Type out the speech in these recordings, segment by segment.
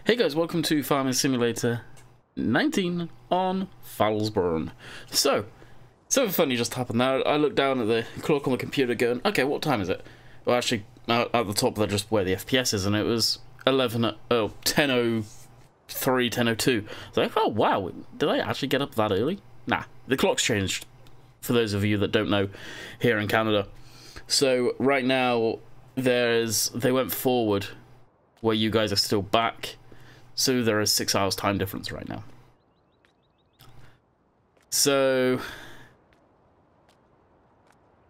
Hey guys, welcome to Farming Simulator 19 on Felsbrunn. So, something funny just happened there. I looked down at the clock on the computer going, okay, what time is it? Well, actually, at the top there just where the FPS is, and it was 10:03, 10:02. So I thought, oh wow, did I actually get up that early? Nah, the clock's changed, for those of you that don't know, here in Canada. So, right now, they went forward, where you guys are still back. So there is 6 hours time difference right now. So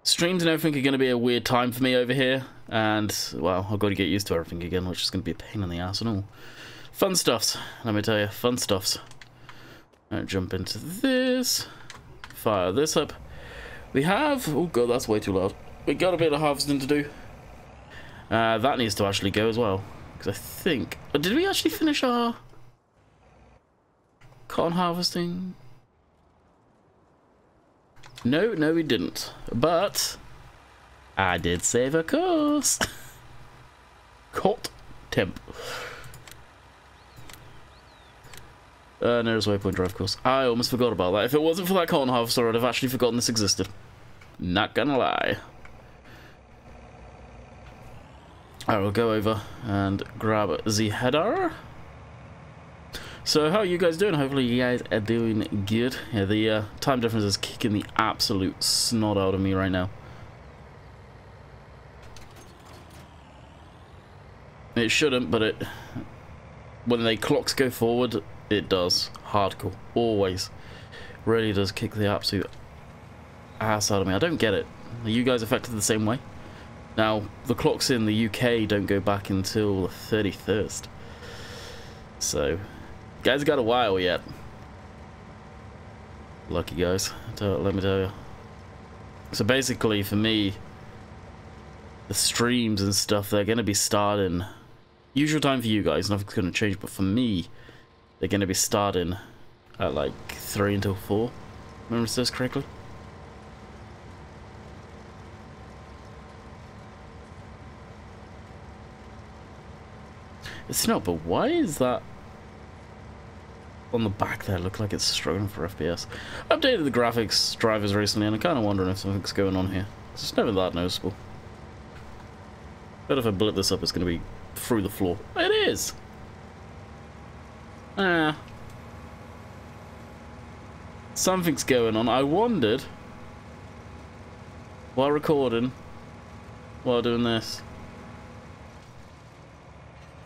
streams and everything are going to be a weird time for me over here, and well, I've got to get used to everything again, which is going to be a pain in the ass and all. Fun stuffs, let me tell you, fun stuffs. Alright, jump into this, fire this up. We have, oh god, that's way too loud. We got a bit of harvesting to do. That needs to actually go as well. Because I think... did we actually finish our cotton harvesting? No, we didn't. But I did save a course. Cot temp. Nearest waypoint drive course. I almost forgot about that. If it wasn't for that cotton harvester, I'd have actually forgotten this existed. Not gonna lie. I will go over and grab the header. So how are you guys doing? Hopefully you guys are doing good. Yeah, the time difference is kicking the absolute snot out of me right now. It shouldn't, but when the clocks go forward, it does. Hardcore. Always. Really does kick the absolute ass out of me. I don't get it. Are you guys affected the same way? Now, the clocks in the UK don't go back until the 31st. So, guys got a while yet. Lucky guys, let me tell you. So basically, for me, the streams and stuff, they're going to be starting... usual time for you guys, nothing's going to change, but for me, they're going to be starting at like 3 until 4. Remember this correctly? It's not, but why is that on the back there look like it's struggling for FPS? I updated the graphics drivers recently, and I'm kind of wondering if something's going on here. It's never that noticeable. But if I blip this up, it's going to be through the floor. It is! Something's going on. I wondered, while recording, while doing this.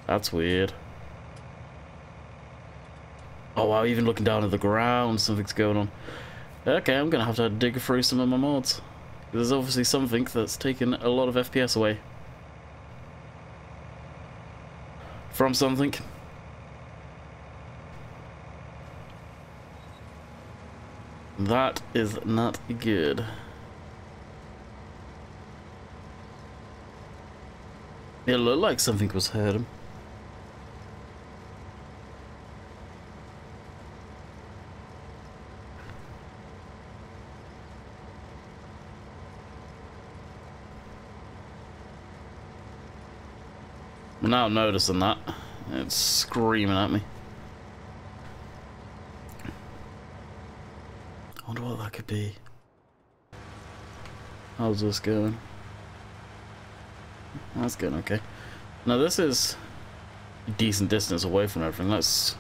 That's weird. Oh wow, even looking down at the ground, something's going on. Okay, I'm gonna have to dig through some of my mods. There's obviously something that's taken a lot of FPS away. From something. That is not good. It looked like something was hurting. Now I'm noticing that. It's screaming at me. I wonder what that could be. How's this going? That's going okay. Now this is a decent distance away from everything. Let's...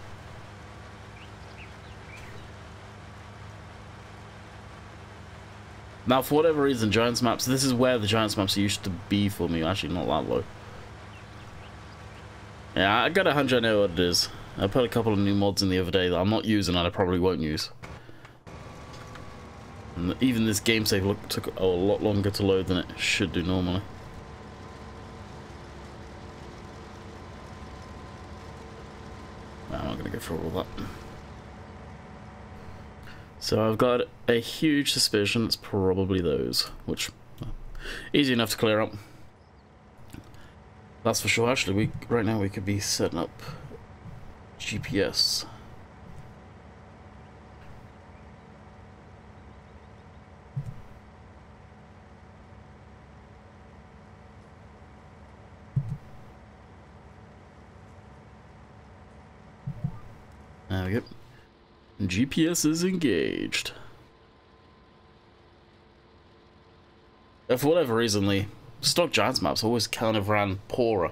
now for whatever reason, Giants maps, this is where the Giants maps used to be for me. Actually not that low. Yeah, I got a hunch I know what it is. I put a couple of new mods in the other day that I'm not using and I probably won't use. And even this game save took a lot longer to load than it should do normally. I'm not going to go through all that. So I've got a huge suspicion it's probably those, which, well, easy enough to clear up. That's for sure. Actually, right now we could be setting up GPS. There we go. GPS is engaged. For whatever reason, the stock Giants maps always kind of ran poorer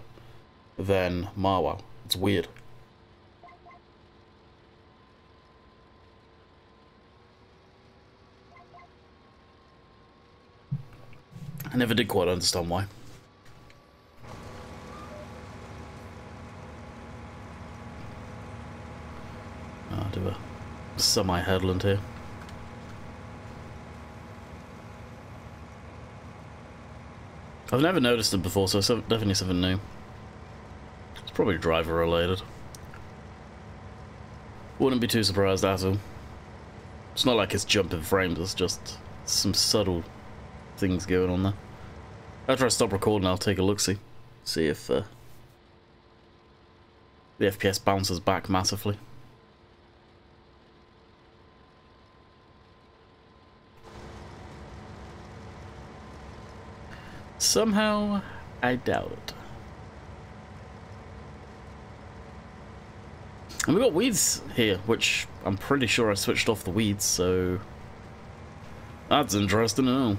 than Marwell. It's weird. I never did quite understand why. I'll do a semi-headland here. I've never noticed it before, so it's definitely something new. It's probably driver related. Wouldn't be too surprised at all. It's not like it's jumping frames, it's just some subtle things going on there. After I stop recording, I'll take a look-see. See if the FPS bounces back massively. Somehow, I doubt it. And we've got weeds here, which I'm pretty sure I switched off the weeds, so that's interesting to know.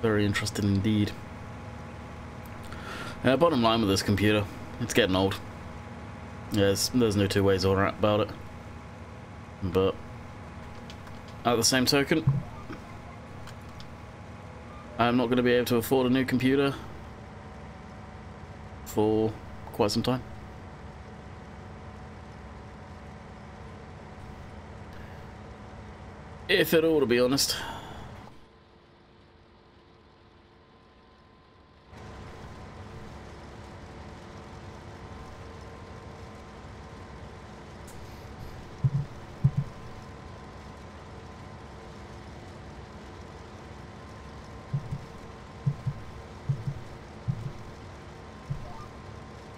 Very interesting indeed. Bottom line with this computer, it's getting old. There's no two ways about it. But at the same token, I'm not going to be able to afford a new computer for quite some time. If at all, to be honest.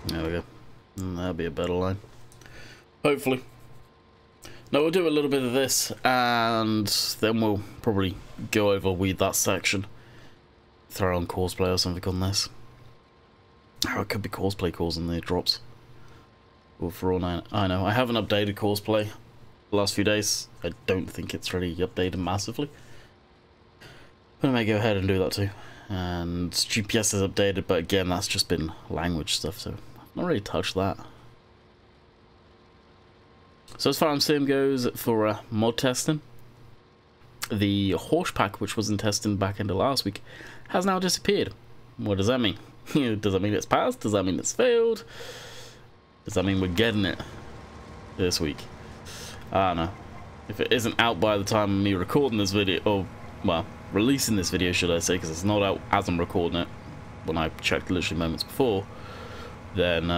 There we go. That'll be a better line. Hopefully. Now we'll do a little bit of this, and then we'll probably go over weed that section. Throw on cosplay or something on this. Oh, it could be cosplay causing the drops. Well, for all I know, I haven't updated cosplay the last few days. I don't think it's really updated massively. But I may go ahead and do that too. And GPS is updated, but again, that's just been language stuff, so I've not really touched that. So as far as sim goes for mod testing, the horse pack, which was in testing back into last week, has now disappeared. What does that mean? Does that mean it's passed? Does that mean it's failed? Does that mean we're getting it this week? I don't know. If it isn't out by the time of me recording this video, or, well, releasing this video, should I say, because it's not out as I'm recording it, when I checked literally moments before, then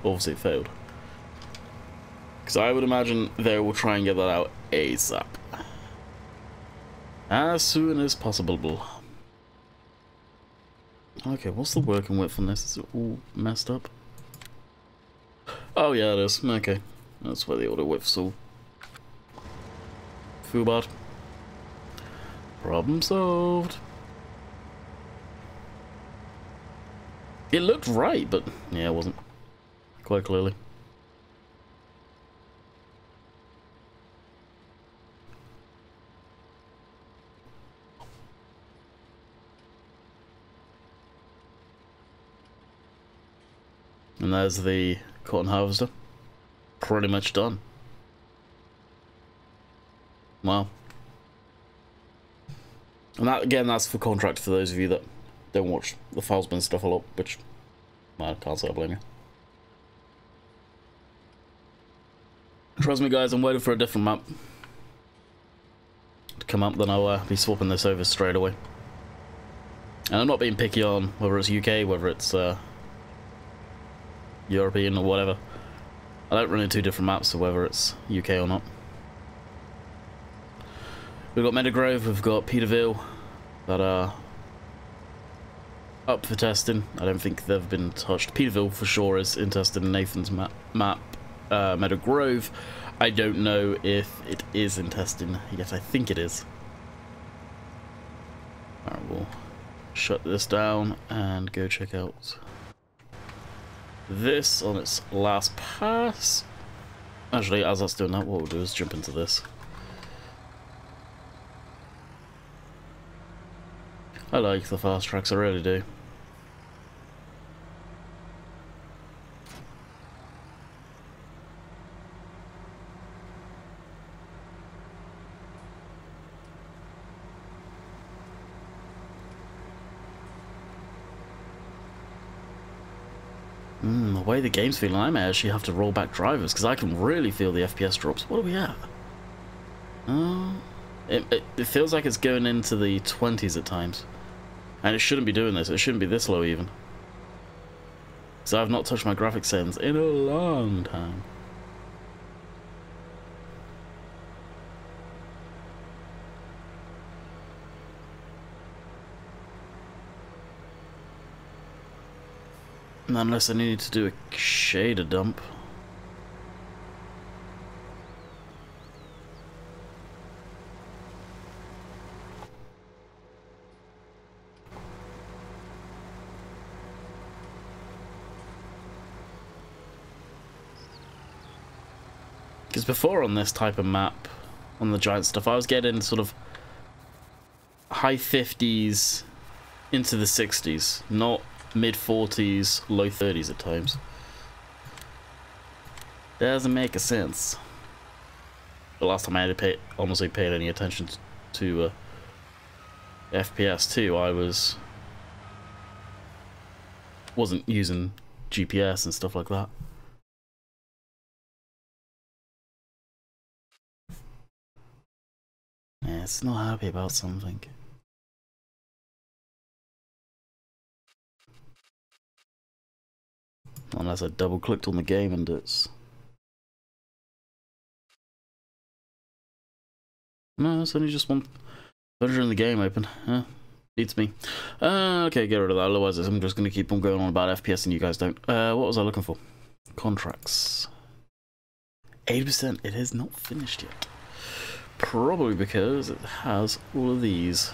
obviously it failed. Because I would imagine they will try and get that out ASAP. As soon as possible. Okay, what's the working width on this? Is it all messed up? Oh yeah, it is. Okay. That's where the auto width's all foobarred. Problem solved. It looked right, but yeah, it wasn't. Quite clearly. And there's the cotton harvester. Pretty much done. Wow. And that, again, that's for contract for those of you that don't watch the Felsbrunn stuff a lot, which, well, I can't say I blame you. Trust me, guys, I'm waiting for a different map to come up, then I'll be swapping this over straight away. And I'm not being picky on whether it's UK, whether it's European or whatever. I don't run in two different maps, so whether it's UK or not. We've got Meadowgrove, we've got Peterville that are up for testing. I don't think they've been touched. Peterville for sure is in testing in Nathan's map. Meadowgrove, I don't know if it is in testing yet. I think it is. shut this down and go check out this on its last pass. Actually, as that's doing that, what we'll do is jump into this. I like the fast tracks, I really do. The way the game's feeling, I may actually have to roll back drivers because I can really feel the FPS drops. What are we at? It feels like it's going into the 20s at times. And it shouldn't be doing this. It shouldn't be this low even. So I've not touched my graphics settings in a long time. Unless I need to do a shader dump. Because before on this type of map, on the giant stuff, I was getting sort of high 50s into the 60s, not mid 40s, low 30s at times. Doesn't make a sense. The last time I had honestly paid any attention to FPS too, I wasn't using GPS and stuff like that. Yeah, it's not happy about something. Unless I double clicked on the game and it's... No, it's only just one version of the game open. Beats me. Okay, get rid of that, otherwise I'm just going to keep on going on about FPS and you guys don't. What was I looking for? Contracts. 80%, it is not finished yet. Probably because it has all of these.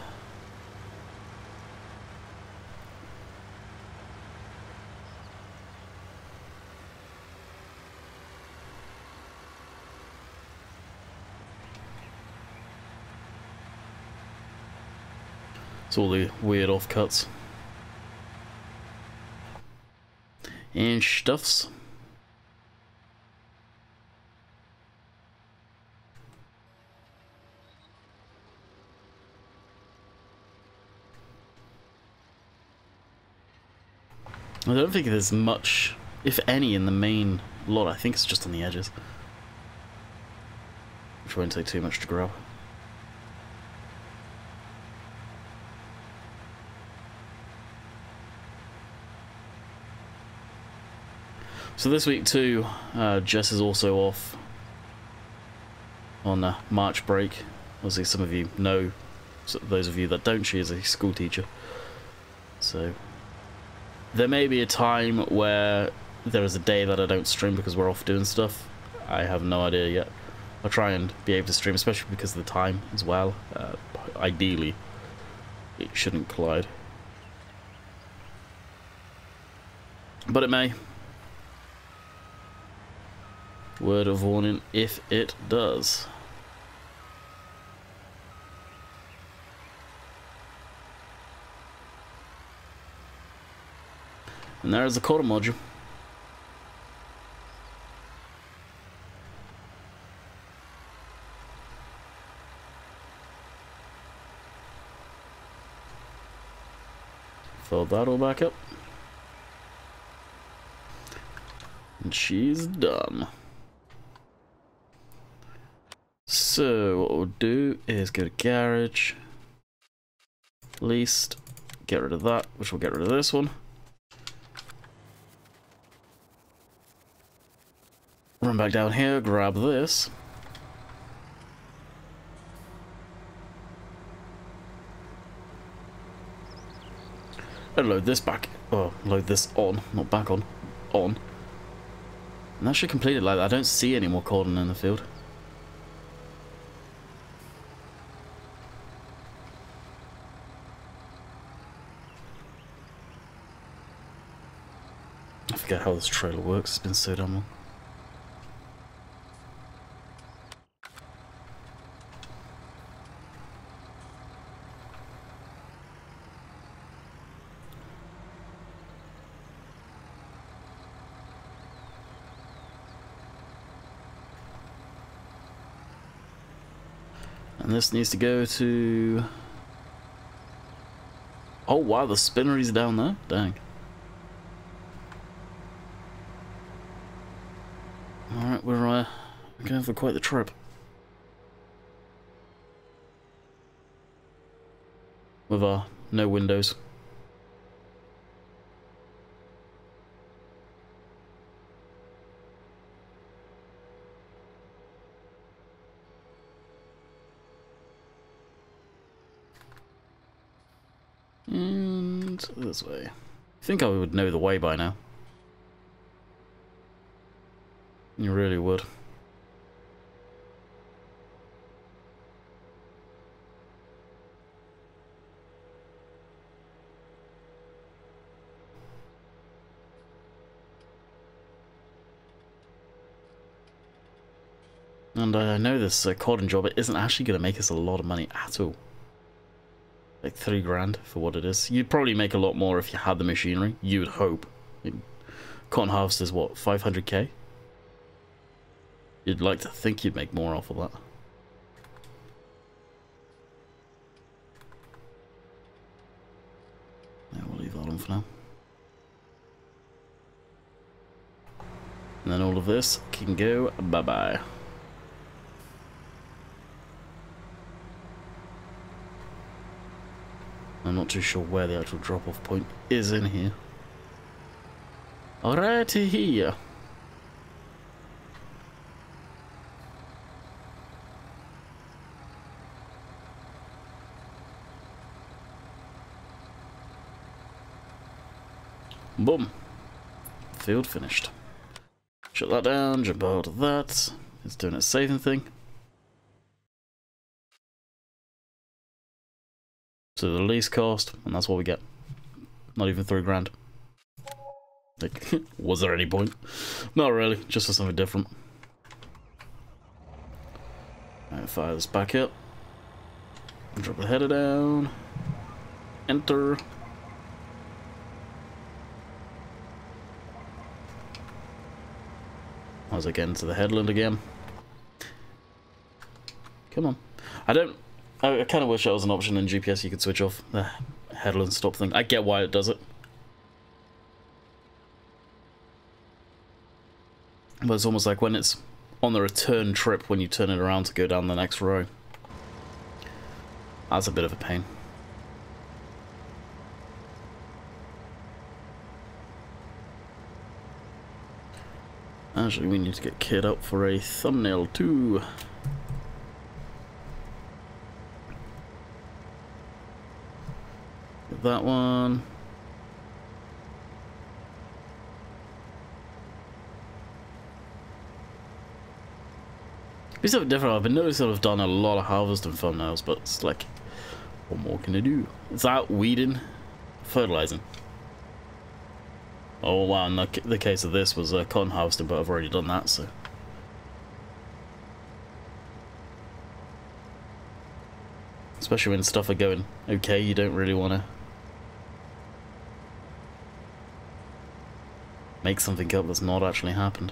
It's all the weird offcuts and stuffs. I don't think there's much, if any, in the main lot. I think it's just on the edges, which won't take too much to grab. So this week too, Jess is also off on March break. Obviously some of you know, so those of you that don't, she is a school teacher. So there may be a time where there is a day that I don't stream because we're off doing stuff. I have no idea yet. I'll try and be able to stream, especially because of the time as well. Ideally, it shouldn't collide. But it may. Word of warning if it does. And there is the quarter module. Fill that all back up. And she's done. So what we'll do is go to garage, least, get rid of that, which will get rid of this one. Run back down here, grab this. And load this back, oh, load this on, not back on, on. And that should complete it like that. I don't see any more cordon in the field. forget how this trailer works. It's been so damn long. And this needs to go to... Oh wow, the spinnery's down there? Dang. Alright, we're going for quite the trip. With our no windows. And this way. I think I would know the way by now. You really would. And I know this cordon job, it isn't actually going to make us a lot of money at all. Like 3 grand for what it is. You'd probably make a lot more if you had the machinery. You would hope. Cotton harvest is what, 500k? You'd like to think you'd make more off of that. Yeah, we'll leave that on for now. And then all of this can go bye-bye. I'm not too sure where the actual drop-off point is in here. Alrighty here. Boom. Field finished. Shut that down, jump out of that. It's doing its saving thing. So the lease cost, and that's what we get. Not even 3 grand. Like, was there any point? Not really, just for something different. Alright, fire this back up. Drop the header down. Enter. As I get into the headland again. Come on. I kind of wish that was an option in GPS you could switch off the headland stop thing. I get why it does it. But it's almost like when it's on the return trip when you turn it around to go down the next row. That's a bit of a pain. Actually, we need to get Kid up for a thumbnail too. Get that one. It's something different. I've been noticing I've done a lot of harvesting thumbnails, but it's like, what more can I do? It's out weeding, fertilizing. Oh wow, and the case of this was cotton harvesting, but I've already done that, so. Especially when stuff are going okay, you don't really want to make something up that's not actually happened.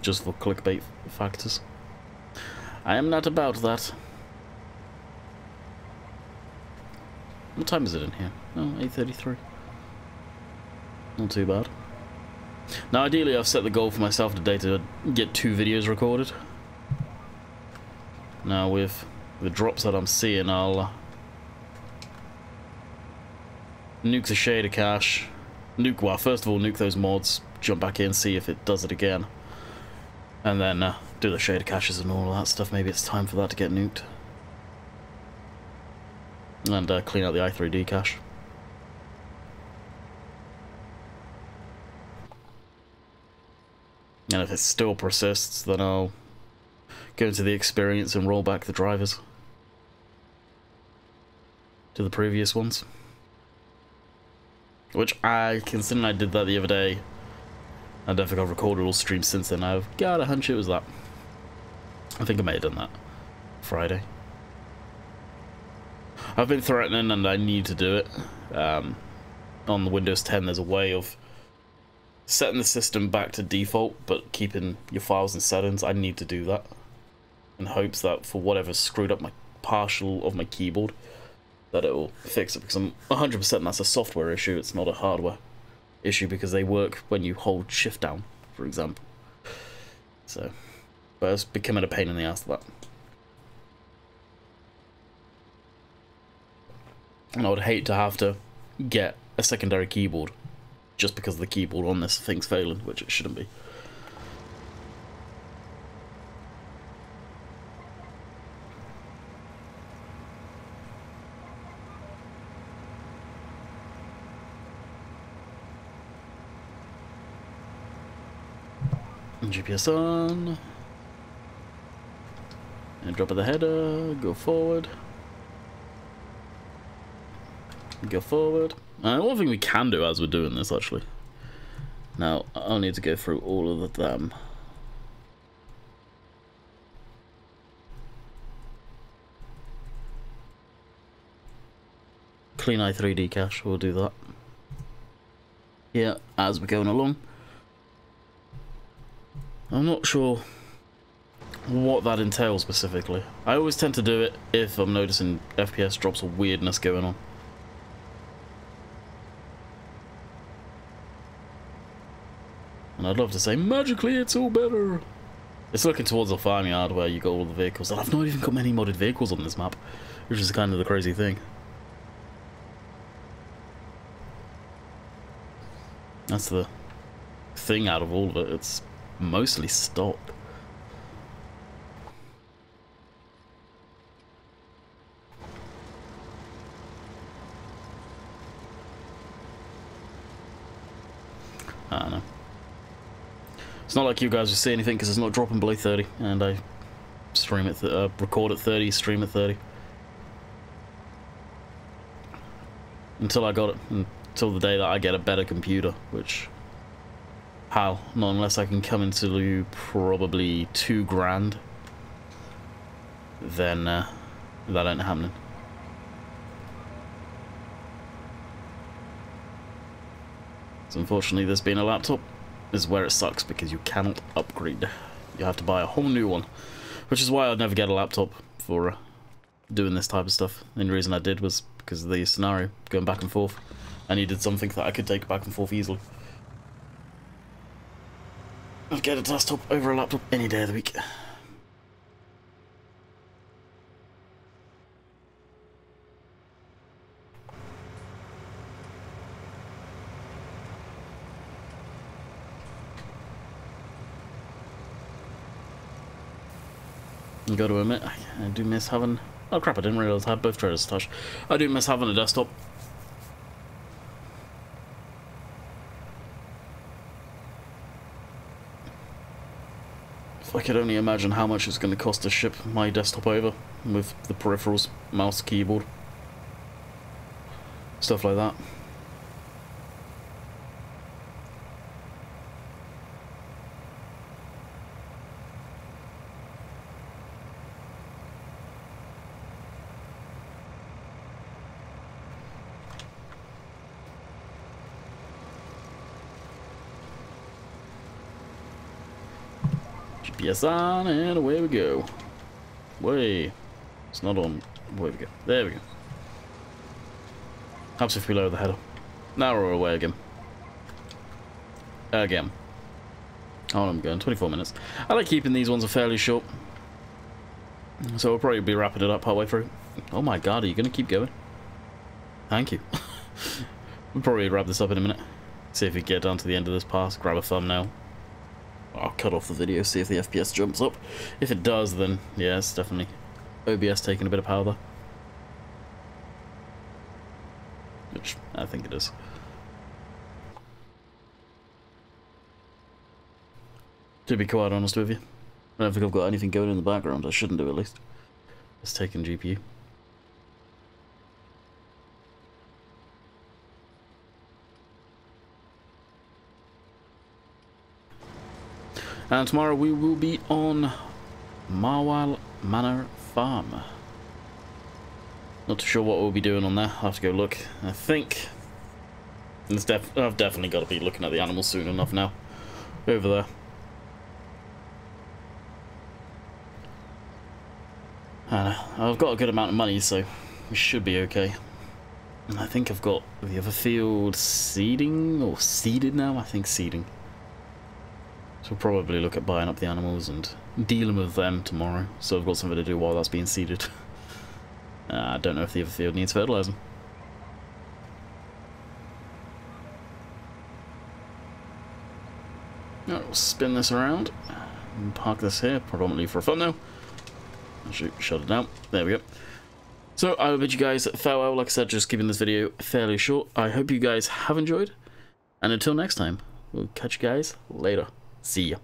Just for clickbait factors. I am not about that. What time is it in here? Oh, 8:33. Not too bad. Now, ideally, I've set the goal for myself today to get 2 videos recorded. Now, with the drops that I'm seeing, I'll nuke the shader cache. Well, first of all, nuke those mods, jump back in, see if it does it again. And then do the shader caches and all of that stuff. Maybe it's time for that to get nuked. And clean out the i3D cache. And if it still persists, then I'll go into the experience and roll back the drivers to the previous ones. Which considering I did that the other day, I don't think I've recorded all streams since then. I've got a hunch it was that. I think I may have done that Friday. I've been threatening and I need to do it. On the Windows 10 there's a way of setting the system back to default but keeping your files and settings. I need to do that in hopes that for whatever screwed up my partial of my keyboard that it will fix it, because I'm 100% that's a software issue, it's not a hardware issue, because they work when you hold shift down, for example. So, but it's becoming a pain in the ass, that. And I would hate to have to get a secondary keyboard just because the keyboard on this thing's failing, which it shouldn't be. GPS on, and drop of the header, go forward, go forward. One thing we can do as we're doing this, actually, now I'll need to go through all of them. Clean i3D cache, we'll do that. Yeah, as we're going along. I'm not sure what that entails specifically. I always tend to do it if I'm noticing FPS drops or weirdness going on. And I'd love to say, magically it's all better. It's looking towards the farm yard where you got all the vehicles. And I've not even got many modded vehicles on this map, which is kind of the crazy thing. That's the thing out of all of it. It's mostly stock. I don't know. It's not like you guys will see anything because it's not dropping below 30, and I stream at record at 30, stream at 30 until I got it, until the day that I get a better computer, which. How? Not unless I can come into probably $2,000. Then that ain't happening. So unfortunately, this being a laptop is where it sucks, because you cannot upgrade. You have to buy a whole new one, which is why I'd never get a laptop for doing this type of stuff. The only reason I did was because of the scenario, going back and forth. I needed something that I could take back and forth easily. I'd get a desktop over a laptop any day of the week. You got to admit, I do miss having... Oh crap, I didn't realise I had both trailers attached. I do miss having a desktop. I could only imagine how much it's going to cost to ship my desktop over with the peripherals, mouse, keyboard, stuff like that. GPS on, and away we go. Way. It's not on. Away we go. There we go. Helps if we lower the header. Now we're away again. Again. How long am I going? 24 minutes. I like keeping these ones fairly short. So we'll probably be wrapping it up halfway through. Oh my god, are you going to keep going? Thank you. We'll probably wrap this up in a minute. See if we get down to the end of this pass, grab a thumbnail. I'll cut off the video, see if the FPS jumps up. If it does, then yeah, it's definitely OBS taking a bit of power there. Which I think it is. To be quite honest with you, I don't think I've got anything going in the background. I shouldn't do, at least. It's taking GPU. And tomorrow we will be on Marwell Manor Farm. Not too sure what we'll be doing on there. I'll have to go look. I think I've definitely got to be looking at the animals soon enough now. Over there. And I've got a good amount of money, so we should be okay. And I think I've got the other field seeding, or seeded now? I think seeding. So we'll probably look at buying up the animals and dealing with them tomorrow. So I've got something to do while that's being seeded. I don't know if the other field needs fertilizing. Alright, we'll spin this around and park this here, predominantly for a thumbnail. Shut it down. There we go. So I will bid you guys farewell. Like I said, just keeping this video fairly short. I hope you guys have enjoyed. And until next time, we'll catch you guys later. See ya.